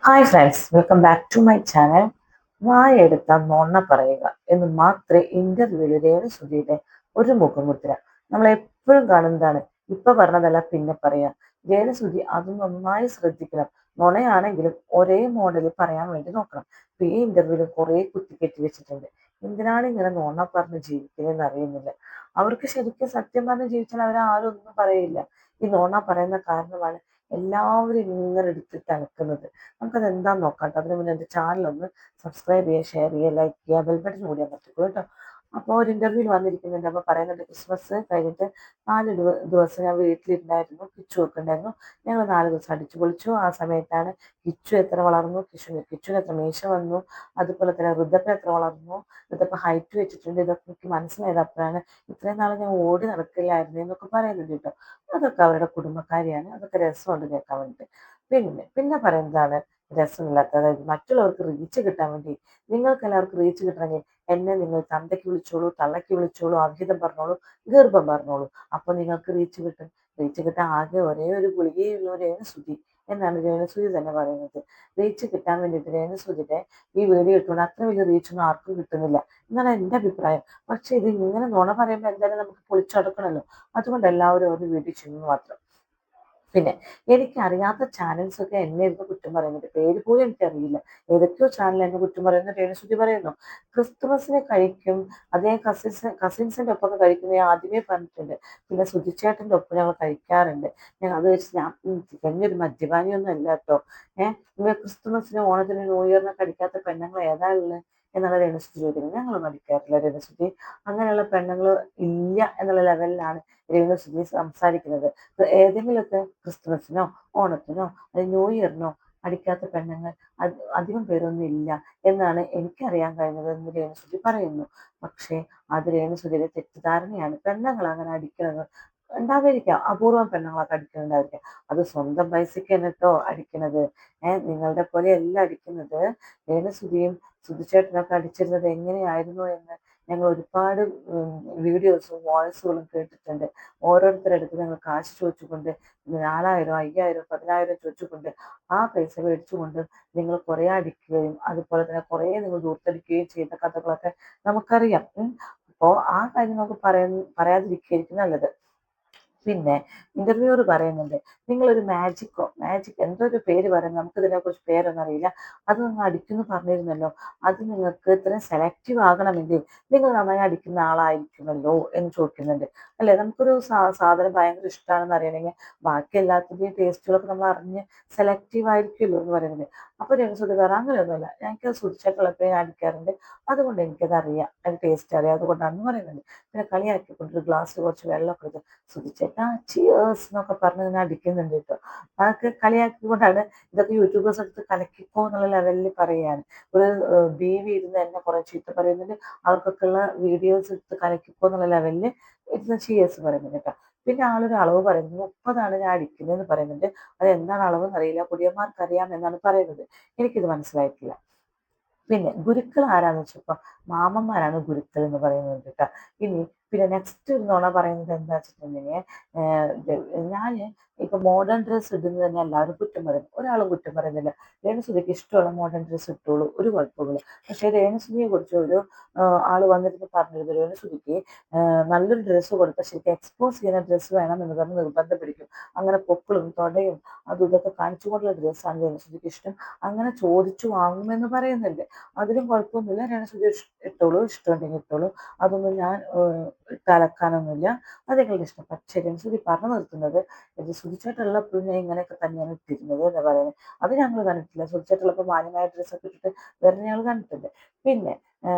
Hi friends, welcome back to my channel. വായെടുത്ത നുണ പറയുക എന്ന് മാത്രമേ ഇന്റർവ്യൂവിൽ രേണുസുധിയുടെ ഒരു മുഖമുദ്ര. നമ്മൾ എപ്പോഴും കാണുന്നതാണ്. ഇപ്പൊ പറഞ്ഞതല്ല പിന്നെ പറയാം. രേണുസുധി അത് നന്നായി ശ്രദ്ധിക്കണം. നുണയാണെങ്കിലും ഒരേ മോഡലിൽ പറയാൻ വേണ്ടി നോക്കണം. ഇപ്പൊ ഈ ഇന്റർവ്യൂവിൽ കുറെ കുത്തിക്കെട്ടി വെച്ചിട്ടുണ്ട്. എന്തിനാണ് ഇങ്ങനെ നുണ പറഞ്ഞ് ജീവിക്കുന്നതെന്ന് അറിയുന്നില്ല. അവർക്ക് ശരിക്കും സത്യം പറഞ്ഞ് ജീവിച്ചാൽ അവരാരും ഒന്നും പറയില്ല. ഈ നുണ പറയുന്ന കാരണമാണ് എല്ലാവരും ഇങ്ങനെ എടുത്തിട്ട് അനക്കുന്നത്. നമുക്കത് എന്താന്ന് നോക്കാം കേട്ടോ. അതിന് മുന്നേ എൻ്റെ ചാനലൊന്ന് സബ്സ്ക്രൈബ് ചെയ്യുക, ഷെയർ ചെയ്യുക, ലൈക്ക് ചെയ്യുക, ബെൽ ബട്ടൺ കൂടി അമർത്തിക്കോ കേട്ടോ. അപ്പോൾ ഒരു ഇന്റർവ്യൂവിൽ വന്നിരിക്കുന്നുണ്ട്. അപ്പോൾ പറയുന്നുണ്ട്, ക്രിസ്മസ് കഴിഞ്ഞിട്ട് 4 ദിവസം ഞാൻ വീട്ടിലിരുന്നായിരുന്നു, കിച്ചു ഒക്കെ ഉണ്ടായിരുന്നു. ഞങ്ങൾ 4 ദിവസം അടിച്ചു പൊളിച്ചു. ആ സമയത്താണ് കിച്ചു എത്ര വളർന്നു, കിച്ചുവിന് എത്ര മീശ വന്നു, അതുപോലെ തന്നെ ഋതപ്പൻ എത്ര വളർന്നു, ഋതപ്പൻ ഹൈറ്റ് വെച്ചിട്ടുണ്ട്. ഇതൊക്കെ എനിക്ക് മനസ്സിലായത് അപ്പോഴാണ്. ഇത്രയും നാളെ ഞാൻ ഓടി നടക്കില്ലായിരുന്നു എന്നൊക്കെ പറയുന്നുണ്ട് കേട്ടോ. അതൊക്കെ അവരുടെ കുടുംബക്കാരിയാണ്. അതൊക്കെ രസമുണ്ട് കേൾക്കാൻ വേണ്ടിയിട്ട്. പിന്നെ പറയുന്നതാണ് രസമില്ലാത്തത്. അതായത് മറ്റുള്ളവർക്ക് റീച്ച് കിട്ടാൻ വേണ്ടി, നിങ്ങൾക്ക് എല്ലാവർക്കും റീച്ച് കിട്ടണമെങ്കിൽ എന്നെ നിങ്ങൾ തന്തയ്ക്ക് വിളിച്ചോളൂ, തള്ളയ്ക്ക് വിളിച്ചോളൂ, അവിഹിതം പറഞ്ഞോളൂ, ഗർഭം പറഞ്ഞോളൂ, അപ്പൊ നിങ്ങൾക്ക് റീച്ച് കിട്ടും. റീച്ച് കിട്ടാൻ ആകെ ഒരേ ഒരു ഗുളികയുള്ള രേണുസുധി എന്നാണ് രേണുസുധി തന്നെ പറയുന്നത്. റീച്ച് കിട്ടാൻ വേണ്ടിയിട്ട് രേണുസുധിയുടെ ഈ വീഡിയോ ഇട്ടുകൊണ്ട് അത്ര വലിയ റീച്ചൊന്നും ആർക്കും കിട്ടുന്നില്ല എന്നാണ് എൻ്റെ അഭിപ്രായം. പക്ഷെ ഇത് ഇങ്ങനെ നുണ പറയുമ്പോൾ എന്തായാലും നമുക്ക് പൊളിച്ചടക്കണമല്ലോ. അതുകൊണ്ട് എല്ലാവരും ഒരു വീഡിയോ ചെയ്യുന്നു മാത്രം. പിന്നെ എനിക്കറിയാത്ത ചാനൽസ് ഒക്കെ എന്നെ ഇരുന്ന് കുറ്റം പറയുന്നുണ്ട്. പേര് പോലും എനിക്കറിയില്ല. ഏതൊക്കെയോ ചാനൽ എന്നെ കുറ്റം പറയുന്നു. രേണുസുതി പറയുന്നു ക്രിസ്തുമസിനെ കഴിക്കും, അതേ കസിൻസിന്റെ ഒപ്പൊക്കെ കഴിക്കുന്നത് ഞാൻ ആദ്യമേ പറഞ്ഞിട്ടുണ്ട്. പിന്നെ സുധിച്ചേട്ടൻ്റെ ഒപ്പം ഞങ്ങൾ കഴിക്കാറുണ്ട്. ഞാൻ അത് വെച്ച് ഞാൻ തികഞ്ഞൊരു മദ്യപാനിയൊന്നും അല്ല കേട്ടോ. ക്രിസ്തുമസിന്, ഓണത്തിന്, ന്യൂ ഇയറിനൊക്കെ അടിക്കാത്ത പെണ്ണുങ്ങൾ ഏതാ ഉള്ളത് എന്നുള്ള രേണുസുതി ചോദിക്കുന്നത്. ഞങ്ങളൊന്നും അടിക്കാറില്ല രേണുസുതി. അങ്ങനെയുള്ള പെണ്ണുങ്ങൾ ഇല്ല എന്നുള്ള ലെവലിലാണ് രേണുസുതി സംസാരിക്കുന്നത്. ഏതെങ്കിലുമൊക്കെ ക്രിസ്തുമസിനോ ഓണത്തിനോ അല്ലെങ്കിൽ ന്യൂ ഇയറിനോ അടിക്കാത്ത പെണ്ണുങ്ങൾ അധികം പേരൊന്നും ഇല്ല എന്നാണ് എനിക്കറിയാൻ കഴിഞ്ഞത് എന്ന് രേണുസുതി പറയുന്നു. പക്ഷേ അത് രേണുസുതിയുടെ തെറ്റിദ്ധാരണയാണ്. പെണ്ണുങ്ങൾ അങ്ങനെ അടിക്കുന്നത് ഉണ്ടാവാതിരിക്കാം, അപൂർവം പെണ്ണുങ്ങളൊക്കെ അടിക്കുന്നുണ്ടായിരിക്കാം. അത് സ്വന്തം പൈസക്ക് തന്നെ കേട്ടോ അടിക്കണത്. നിങ്ങളുടെ പോലെ അല്ല അടിക്കുന്നത്. രേണുസുതിയും സുധിച്ചേട്ടനൊക്കെ അടിച്ചിരുന്നത് എങ്ങനെയായിരുന്നു എന്ന് ഞങ്ങൾ ഒരുപാട് വീഡിയോസും വോയിസുകളും കേട്ടിട്ടുണ്ട്. ഓരോരുത്തരുടെ അടുത്ത് ഞങ്ങൾ കാശ് ചോദിച്ചുകൊണ്ട് 4000, 5000, 10,000 ചോദിച്ചുകൊണ്ട് ആ പൈസ മേടിച്ചുകൊണ്ട് നിങ്ങൾ കുറെ അടിക്കുകയും അതുപോലെ തന്നെ കുറെ നിങ്ങൾ ദൂർത്തടിക്കുകയും ചെയ്ത കഥകളൊക്കെ നമുക്കറിയാം. അപ്പോൾ ആ കാര്യം നമുക്ക് പറയാതിരിക്കുകയായിരിക്കും നല്ലത്. പിന്നെ ഇന്റർവ്യൂവർ പറയുന്നുണ്ട്, നിങ്ങളൊരു മാജിക് എന്തോ ഒരു പേര് പറയുന്നത്, നമുക്ക് ഇതിനെക്കുറിച്ച് പേരൊന്നും അറിയില്ല, അതൊന്നും അടിക്കുന്നു പറഞ്ഞിരുന്നല്ലോ. അത് നിങ്ങൾക്ക് ഇത്രയും സെലക്റ്റീവ് ആകണമെങ്കിൽ നിങ്ങൾ നന്നായി അടിക്കുന്ന ആളായിരിക്കുമല്ലോ എന്ന് ചോദിക്കുന്നുണ്ട്. അല്ലെ, നമുക്കൊരു സാധനം ഭയങ്കര ഇഷ്ടമാണെന്ന് അറിയണമെങ്കിൽ ബാക്കി എല്ലാത്തിൻ്റെയും ടേസ്റ്റുകളൊക്കെ നമ്മൾ അറിഞ്ഞ് സെലക്റ്റീവ് ആയിരിക്കുമല്ലോ എന്ന് പറയുന്നത്. അപ്പൊ രേണുസുതി പറയാം, അങ്ങനെയൊന്നുമല്ല, ഞങ്ങൾക്ക് സുധിച്ചിട്ടുള്ളപ്പോൾ ഞാൻ അടിക്കാറുണ്ട്, അതുകൊണ്ട് എനിക്കത് അറിയാം, അതിന് ടേസ്റ്റ് അറിയാം, അതുകൊണ്ടാണെന്ന് പറയുന്നുണ്ട്. പിന്നെ കളിയാക്കിക്കൊണ്ട് ഒരു ഗ്ലാസ്സിൽ കുറച്ച് വെള്ളമൊക്കെ എടുത്ത് സുധിച്ചേട്ടാ ചിയേഴ്സ് എന്നൊക്കെ പറഞ്ഞ് ഇങ്ങനെ അടിക്കുന്നുണ്ട് കേട്ടോ. അതൊക്കെ കളിയാക്കിക്കൊണ്ടാണ്. ഇതൊക്കെ യൂട്യൂബേഴ്സ് എടുത്ത് കലക്കിക്കോ എന്നുള്ള ലെവലിൽ പറയുകയാണ്. ഒരു ബീവി ഇരുന്ന് എന്നെ കുറെ ചീത്ത പറയുന്നുണ്ട്, അവർക്കൊക്കെ ഉള്ള വീഡിയോസ് എടുത്ത് കലക്കിക്കോ എന്നുള്ള ലെവലിൽ ഇരുന്ന് ചിയേഴ്സ് പറയുന്നുണ്ട് കേട്ടോ. പിന്നെ ആളൊരു അളവ് പറയുന്നത് 30 ഞാൻ അടിക്കുന്നതെന്ന് പറയുന്നുണ്ട്. അത് എന്താണ് അളവ് എന്നറിയില്ല, കുടിയന്മാർക്ക് അറിയാം എന്നാണ് പറയുന്നത്. എനിക്കിത് മനസ്സിലായിട്ടില്ല. പിന്നെ ഗുരുക്കൾ ആരാന്ന് വെച്ചപ്പോ മാമന്മാരാണ് ഗുരുക്കൾ എന്ന് പറയുന്നത് കേട്ടോ. ഇനി പിന്നെ നെക്സ്റ്റ് ഒരു നുണ പറയുന്നത് എന്താ വെച്ചിട്ടുണ്ടെങ്കിൽ, ഞാന് ഇപ്പൊ മോഡേൺ ഡ്രസ്സ് ഇടുന്നത് തന്നെ എല്ലാവരും കുറ്റം പറയും, ഒരാളും കുറ്റം പറയുന്നില്ല. രേണുസുതിക്ക് ഇഷ്ടമുള്ള മോഡേൺ ഡ്രസ്സ് ഇട്ടോളൂ, ഒരു കുഴപ്പമില്ല. പക്ഷെ രേണുസുതിയെ കുറിച്ച് ഒരു ആള് വന്നിട്ട് പറഞ്ഞിരുന്നു, രേണുസുതിക്ക് നല്ലൊരു ഡ്രസ്സ് കൊടുത്താൽ ശരിക്കും എക്സ്പോസ് ചെയ്യുന്ന ഡ്രസ്സ് വേണം എന്ന് പറഞ്ഞ് നിർബന്ധം പിടിക്കും. അങ്ങനെ പൊക്കിളും തൊടയും അതും ഇതൊക്കെ കാണിച്ചുകൊണ്ടുള്ള ഡ്രസ്സാണ് രേണുസുതിക്ക് ഇഷ്ടം. അങ്ങനെ ചോദിച്ചു വാങ്ങുമെന്ന് പറയുന്നുണ്ട്. അതിലും കുഴപ്പമൊന്നുമില്ല, രേണുസുതി ഇട്ടോളൂ, ഇഷ്ടമുണ്ടെങ്കിൽ ഇട്ടോളൂ, അതൊന്നും ഞാൻ കലക്കാനൊന്നുമില്ല, അത് നിങ്ങളുടെ ഇഷ്ടം. പക്ഷേ രേണുസുതി പറഞ്ഞു നിർത്തുന്നത്, ഇത് സുധിച്ചേട്ടുള്ളപ്പോഴും ഞാൻ ഇങ്ങനെയൊക്കെ തന്നെയാണ് ഇട്ടിരുന്നത് എന്ന് പറയുന്നത്. അത് ഞങ്ങൾ കണ്ടിട്ടില്ല. സുധിച്ചേട്ടുള്ളപ്പോൾ മാന്യമായ ഡ്രസ്സൊക്കെ ഇട്ടിട്ട് വരുന്ന ഞങ്ങൾ കണ്ടിട്ടുണ്ട്. പിന്നെ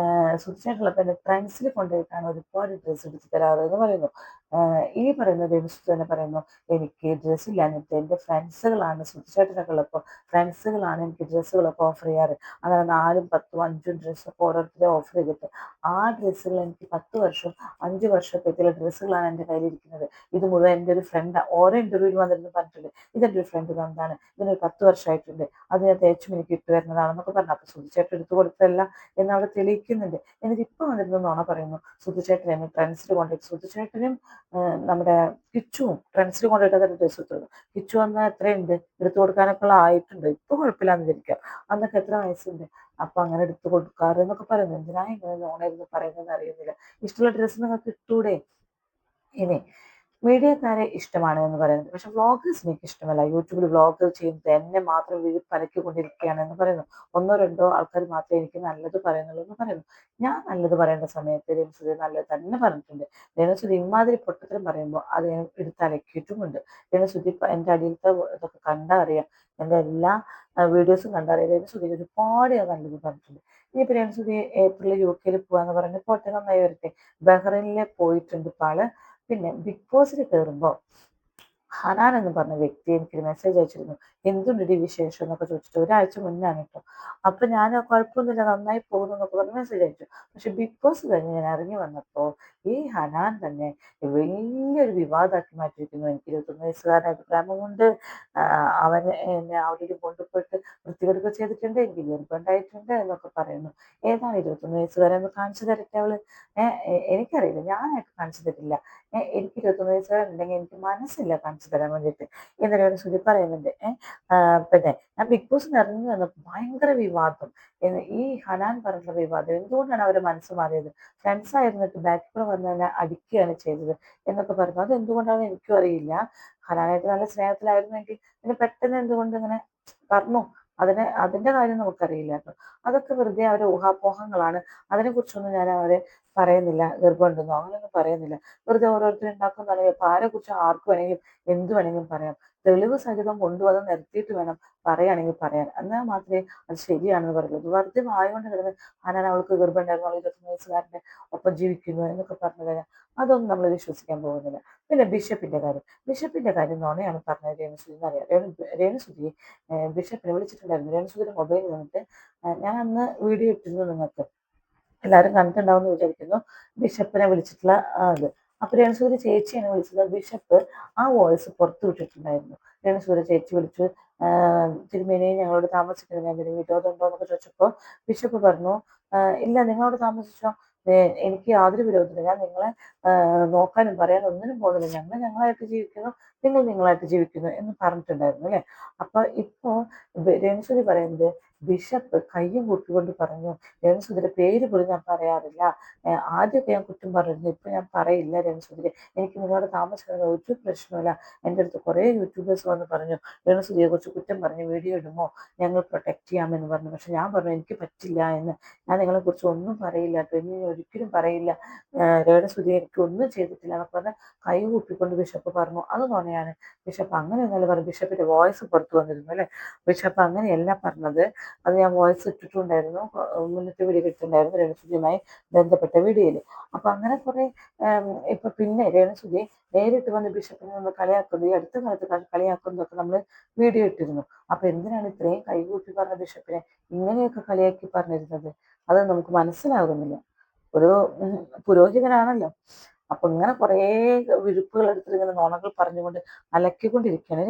സുധിച്ചേട്ടുള്ളപ്പോൾ എൻ്റെ ട്രെൻഡ്സിൽ കൊണ്ടുപോയിട്ടാണ് ഒരുപാട് ഡ്രസ്സ് എടുത്ത് തരാറ് എന്ന് പറയുന്നു. ഈ പറയുന്ന രേണുസുതി തന്നെ പറയുന്നു, എനിക്ക് ഡ്രസ്സ് ഇല്ലാഞ്ഞിട്ട് എൻ്റെ ഫ്രണ്ട്സുകളാണ്, സുധിച്ചേട്ടനൊക്കെ ഉള്ളപ്പോൾ ഫ്രണ്ട്സുകളാണ് എനിക്ക് ഡ്രസ്സുകളൊക്കെ ഓഫർ ചെയ്യാറ്. അങ്ങനെ 4ഉം 10ഉം 5ഉം ഡ്രസ്സൊക്കെ ഓരോരുത്തരെ ഓഫർ ചെയ്തിട്ട് ആ ഡ്രസ്സുകൾ എനിക്ക് 10 വർഷം 5 വർഷത്തേക്കുള്ള ഡ്രസ്സുകളാണ് എൻ്റെ കയ്യിലിരിക്കുന്നത്. ഇത് മുഴുവൻ എൻ്റെ ഒരു ഫ്രണ്ട് ഓരോ ഇന്റർവ്യൂവിൽ വന്നിരുന്നു പറഞ്ഞിട്ടുണ്ട്, ഇതെൻ്റെ ഒരു ഫ്രണ്ട് തന്നതാണ്, ഇതിനൊരു 10 വർഷമായിട്ടുണ്ട്, അത് ഞാൻ തേച്ചും എനിക്ക് ഇട്ട് വരുന്നതാണെന്നൊക്കെ പറഞ്ഞു. അപ്പൊ സുധിച്ചേട്ടൻ എടുത്തു കൊടുത്തതല്ല എന്ന് അവിടെ തെളിയിക്കും. ജയിക്കുന്നുണ്ട്. എന്നിട്ട് ഇപ്പൊ വന്നിരുന്ന് നുണ പറയുന്നു. സുധുചേട്ടൻ എന്നെ ട്രെൻഡ്സിൽ കൊണ്ടിട്ട്, സുധുചേട്ടനും നമ്മുടെ കിച്ചുവും ട്രെൻഡ്സിൽ കൊണ്ടിട്ട് തന്നെ ഡ്രസ്സ് എടുത്തത്. കിച്ചു വന്നാൽ എത്രയുണ്ട് എടുത്തു കൊടുക്കാനൊക്കെ ഉള്ള ആയിട്ടുണ്ട്. ഇപ്പൊ കുഴപ്പമില്ലാന്ന് വിചാരിക്കാം. അന്നൊക്കെ എത്ര വയസ്സുണ്ട്, അപ്പൊ അങ്ങനെ എടുത്തു കൊടുക്കാറ് എന്നൊക്കെ പറയുന്നു. എന്തിനാ ഇങ്ങനെ നോണായിരുന്നു പറയുന്നതെന്ന് അറിയുന്നില്ല. ഇഷ്ടമുള്ള ഡ്രസ്സ് നിങ്ങൾക്ക് ഇട്ടൂടെ? ഇനി മീഡിയക്കാരെ ഇഷ്ടമാണ് എന്ന് പറയുന്നത്, പക്ഷെ വ്ളോഗേഴ്സ് എനിക്ക് ഇഷ്ടമല്ല. യൂട്യൂബിൽ വ്ളോഗ് ചെയ്യുന്നത് എന്നെ മാത്രം പലക്കിക്കൊണ്ടിരിക്കുകയാണ് എന്ന് പറയുന്നു. ഒന്നോ രണ്ടോ ആൾക്കാർ മാത്രമേ എനിക്ക് നല്ലത് പറയുന്നുള്ളൂ എന്ന് പറയുന്നു. ഞാൻ നല്ലത് പറയേണ്ട സമയത്ത് രേണുസുതി നല്ലത് തന്നെ പറഞ്ഞിട്ടുണ്ട്. രേണുസുതി ഇമാതിരി പൊട്ടത്തരം പറയുമ്പോൾ അത് ഞാൻ എടുത്ത് അലക്കിയിട്ടുമുണ്ട്. രേണുസുതി എൻ്റെ അടിയിലത്തെ ഇതൊക്കെ കണ്ടാ അറിയാം, എൻ്റെ എല്ലാ വീഡിയോസും കണ്ടറിയാം. രേണുസുതി ഒരുപാട് ഞാൻ നല്ലത് പറഞ്ഞിട്ടുണ്ട്. ഇനിയിപ്പോൾ രേണുസുതി ഏപ്രിൽ UK പോകാന്ന് പറഞ്ഞ് പോട്ടെ, നന്നായി വരട്ടെ. ബഹ്റൈനിൽ പോയിട്ടുണ്ട് ഇപ്പോൾ ആള്. പിന്നെ ബിഗ് ബോസിൽ കയറുമ്പോൾ ഹനാൻ എന്ന് പറഞ്ഞ വ്യക്തി എനിക്കൊരു മെസ്സേജ് അയച്ചിരുന്നു. എന്തുണ്ട് വിശേഷം എന്നൊക്കെ ചോദിച്ചിട്ട്, ഒരാഴ്ച മുന്നാണ് കേട്ടോ. അപ്പൊ ഞാൻ കുഴപ്പമൊന്നുമില്ല നന്നായി പോകുന്നു എന്നൊക്കെ പറഞ്ഞ് മെസ്സേജ് അയച്ചു. പക്ഷെ ബിഗ് ബോസ് കഴിഞ്ഞ് ഞാൻ ഇറങ്ങി വന്നപ്പോൾ ഈ ഹനാൻ തന്നെ വലിയൊരു വിവാദമാക്കി മാറ്റിയിരിക്കുന്നു. എനിക്ക് 21 വയസ്സുകാരനായിട്ട് പ്രേമം കൊണ്ട് അവൻ എന്നെ അവിടേക്ക് കൊണ്ടുപോയിട്ട് വൃത്തികേടൊക്കെ ചെയ്തിട്ടുണ്ട്, എനിക്ക് ഗർഭമുണ്ടായിട്ടുണ്ട് എന്നൊക്കെ പറയുന്നു. ഏതാണ് 21 വയസ്സുകാരൻ എന്ന് കാണിച്ചു തരട്ടെ അവള്. എനിക്കറിയില്ല, ഞാനായിട്ട് കാണിച്ചു തരില്ല. എനിക്ക് 21 വയസ്സുകാരൻ ഉണ്ടെങ്കിൽ എനിക്ക് മനസ്സില്ല കാണിച്ചു തരാൻ വേണ്ടിയിട്ട് എന്നൊരു സുധി പറയുന്നുണ്ട്. പിന്നെ ഞാൻ ബിഗ് ബോസിന് ഇറങ്ങി വന്നപ്പോൾ ഭയങ്കര വിവാദം. ഈ ഹനാൻ പറഞ്ഞ വിവാദം എന്തുകൊണ്ടാണ് അവരുടെ മനസ്സ് മാറിയത്? ഫ്രണ്ട്സ് ആയിരുന്നിട്ട് ബാക്കിൽ കൂടെ വന്ന് തന്നെ അടിക്കുകയാണ് ചെയ്തത് എന്നൊക്കെ പറഞ്ഞു. അത് എന്തുകൊണ്ടാണെന്ന് എനിക്കും അറിയില്ല. ഹനാനായിട്ട് നല്ല സ്നേഹത്തിലായിരുന്നെങ്കിൽ പിന്നെ പെട്ടെന്ന് എന്തുകൊണ്ട് ഇങ്ങനെ പറഞ്ഞു, അതിന്റെ കാര്യം നമുക്കറിയില്ല കേട്ടോ. അതൊക്കെ വെറുതെ അവരുടെ ഊഹാപോഹങ്ങളാണ്. അതിനെക്കുറിച്ചൊന്നും ഞാൻ അവരെ പറയുന്നില്ല. ഗർഭമുണ്ടെന്നോ അങ്ങനെയൊന്നും പറയുന്നില്ല. വെറുതെ ഓരോരുത്തർ ഉണ്ടാക്കുന്നതാണ്. ഇപ്പൊ ആരെ കുറിച്ച് ആർക്ക് വേണമെങ്കിലും എന്ത് വേണമെങ്കിലും പറയാം. തെളിവ് സഹിതം കൊണ്ടുവന്ന് നിർത്തിയിട്ട് വേണം പറയുകയാണെങ്കിൽ പറയാൻ. എന്നാൽ മാത്രമേ അത് ശരിയാണെന്ന് പറയുള്ളൂ. വെറുതെ വായുകൊണ്ട് കിടന്ന് ആനാൻ അവൾക്ക് ഗർഭമുണ്ടായിരുന്നു, അവൾ 21 വയസ്സുകാരൻ്റെ ഒപ്പം ജീവിക്കുന്നു എന്നൊക്കെ പറഞ്ഞു കഴിഞ്ഞാൽ അതൊന്നും നമ്മൾ വിശ്വസിക്കാൻ പോകുന്നില്ല. പിന്നെ ബിഷപ്പിന്റെ കാര്യം നുണയാണ് പറഞ്ഞത് രേണുസുതി എന്നറിയാം. രേണുസുതി ബിഷപ്പിനെ വിളിച്ചിട്ടുണ്ടായിരുന്നു. രേണുസുതിയുടെ മൊബൈലിൽ വന്നിട്ട് ഞാൻ അന്ന് വീഡിയോ ഇട്ടിരുന്നു, നിങ്ങൾക്ക് എല്ലാവരും കണ്ടിട്ടുണ്ടാവും എന്ന് വിചാരിക്കുന്നു. ബിഷപ്പിനെ വിളിച്ചിട്ടുള്ള ഇത്. അപ്പൊ രേണുസുതി ചേച്ചിയാണ് വിളിച്ചത്. ബിഷപ്പ് ആ വോയിസ് പുറത്തു വിട്ടിട്ടുണ്ടായിരുന്നു. രേണുസുതി ചേച്ചി വിളിച്ചു, തിരുമേനി ഞങ്ങളോട് താമസിക്കുന്നത് എന്തെങ്കിലും വിരോധമുണ്ടോ എന്നൊക്കെ ചോദിച്ചപ്പോൾ ബിഷപ്പ് പറഞ്ഞു, ഇല്ല നിങ്ങളോട് താമസിച്ചോ, എനിക്ക് യാതൊരു വിരോധമില്ല, ഞാൻ നിങ്ങളെ നോക്കാനും പറയാനും ഒന്നിനും പോകുന്നില്ല, ഞങ്ങൾ ഞങ്ങളായിട്ട് ജീവിക്കുന്നു, നിങ്ങൾ നിങ്ങളായിട്ട് ജീവിക്കുന്നു എന്ന് പറഞ്ഞിട്ടുണ്ടായിരുന്നു അല്ലെ. അപ്പൊ ഇപ്പോ രേണുസുതി പറയുന്നത് ബിഷപ്പ് കയ്യും കൂട്ടിക്കൊണ്ട് പറഞ്ഞു, രേണുസുതിയുടെ പേര് പോലും ഞാൻ പറയാറില്ല, ആദ്യമൊക്കെ ഞാൻ കുറ്റം പറഞ്ഞിരുന്നു, ഇപ്പൊ ഞാൻ പറയില്ല രേണുസുതിരെ, എനിക്ക് നിങ്ങളോട് താമസിക്കുന്നത് ഒരു പ്രശ്നമില്ല. എൻ്റെ അടുത്ത് കുറേ യൂട്യൂബേഴ്സ് വന്ന് പറഞ്ഞു രേണുസുതിയെ കുറിച്ച് കുറ്റം പറഞ്ഞ് വീഡിയോ ഇടുമോ, ഞങ്ങൾ പ്രൊട്ടക്ട് ചെയ്യാമെന്ന് പറഞ്ഞു. പക്ഷെ ഞാൻ പറഞ്ഞു എനിക്ക് പറ്റില്ല എന്ന്, ഞാൻ നിങ്ങളെ കുറിച്ച് ഒന്നും പറയില്ല കേട്ടോ, ഇനി ഒരിക്കലും പറയില്ല, രേണുസുതി എനിക്ക് ഒന്നും ചെയ്തിട്ടില്ല എന്നൊക്കെ പറഞ്ഞ് കൈ കൂപ്പിക്കൊണ്ട് ബിഷപ്പ് പറഞ്ഞു. അത് നുണയാണ്. ബിഷപ്പ് അങ്ങനെ ഒന്നല്ല പറഞ്ഞു. ബിഷപ്പിന്റെ വോയിസ് പുറത്തു വന്നിരുന്നു അല്ലെ. ബിഷപ്പ് അങ്ങനെയല്ല പറഞ്ഞത്. അത് ഞാൻ വോയിസ് ഇട്ടിട്ടുണ്ടായിരുന്നു, മുന്നത്തെ വീഡിയോ ഇട്ടിട്ടുണ്ടായിരുന്നു രേണുസുതിയുമായി ബന്ധപ്പെട്ട വീഡിയോയിൽ. അപ്പൊ അങ്ങനെ കുറെ ഇപ്പൊ പിന്നെ രേണുസുതി നേരിട്ട് വന്ന് ബിഷപ്പിനെ നമ്മൾ കളിയാക്കുന്നു, ഈ അടുത്ത കാലത്ത് കളിയാക്കുന്നതൊക്കെ നമ്മൾ വീഡിയോ ഇട്ടിരുന്നു. അപ്പൊ എന്തിനാണ് ഇത്രയും കൈകൂപ്പി പറഞ്ഞ ബിഷപ്പിനെ ഇങ്ങനെയൊക്കെ കളിയാക്കി പറഞ്ഞിരുന്നത്? അത് നമുക്ക് മനസ്സിലാകുന്നില്ല. ഒരു പുരോഹിതനാണല്ലോ. അപ്പൊ ഇങ്ങനെ കുറേ വിഴുപ്പുകൾ എടുത്തിട്ട് ഇങ്ങനെ നുണകൾ പറഞ്ഞുകൊണ്ട് അലക്കിക്കൊണ്ടിരിക്കുകയാണ്.